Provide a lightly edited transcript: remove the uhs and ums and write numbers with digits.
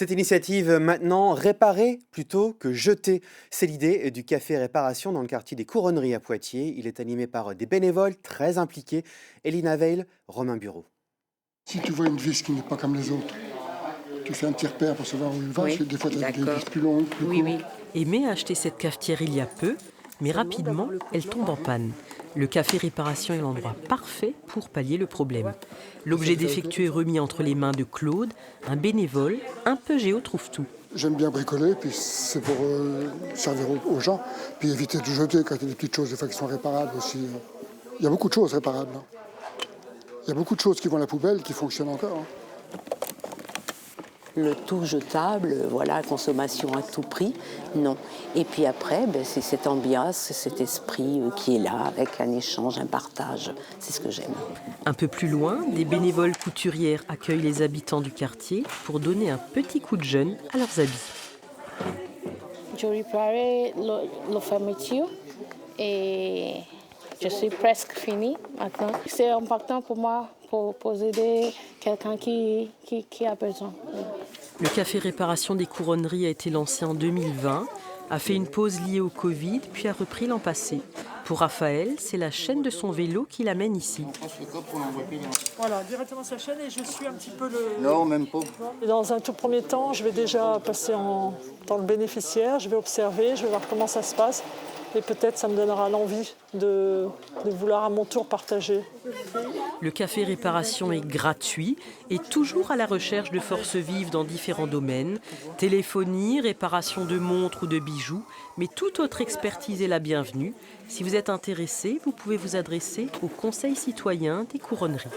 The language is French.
Cette initiative maintenant, réparer plutôt que jeter. C'est l'idée du café réparation dans le quartier des Couronneries à Poitiers. Il est animé par des bénévoles très impliqués. Elina Veil, Romain Bureau. Si tu vois une vis qui n'est pas comme les autres, tu fais un petit repère pour savoir où elle va. Oui, Parce que des fois, tu as des d'accord. vis plus longues, plus Oui, courtes. oui. Aimé a acheté cette cafetière il y a peu, mais rapidement, elle tombe en panne. Le café réparation est l'endroit parfait pour pallier le problème. L'objet défectueux est remis entre les mains de Claude, un bénévole, un peu géo trouve-tout. J'aime bien bricoler, puis c'est pour servir aux gens. Puis éviter de jeter quand il y a des petites choses des fois qui sont réparables aussi. Il y a beaucoup de choses réparables. Il y a beaucoup de choses qui vont à la poubelle qui fonctionnent encore. Le tout jetable, voilà, consommation à tout prix, non. Et puis après, c'est cette ambiance, cet esprit qui est là, avec un échange, un partage. C'est ce que j'aime. Un peu plus loin, des bénévoles couturières accueillent les habitants du quartier pour donner un petit coup de jeune à leurs habits. Je réparais la fermeture et je suis presque finie maintenant. C'est important pour moi pour aider quelqu'un qui a besoin. Le café réparation des Couronneries a été lancé en 2020, a fait une pause liée au Covid, puis a repris l'an passé. Pour Raphaël, c'est la chaîne de son vélo qui l'amène ici. Voilà, directement sur la chaîne et je suis un petit peu le... Non, même pas. Et dans un tout premier temps, je vais déjà passer dans le bénéficiaire, je vais observer, je vais voir comment ça se passe. Et peut-être ça me donnera l'envie de vouloir à mon tour partager. Le café réparation est gratuit et toujours à la recherche de forces vives dans différents domaines. Téléphonie, réparation de montres ou de bijoux, mais toute autre expertise est la bienvenue. Si vous êtes intéressé, vous pouvez vous adresser au Conseil citoyen des Couronneries.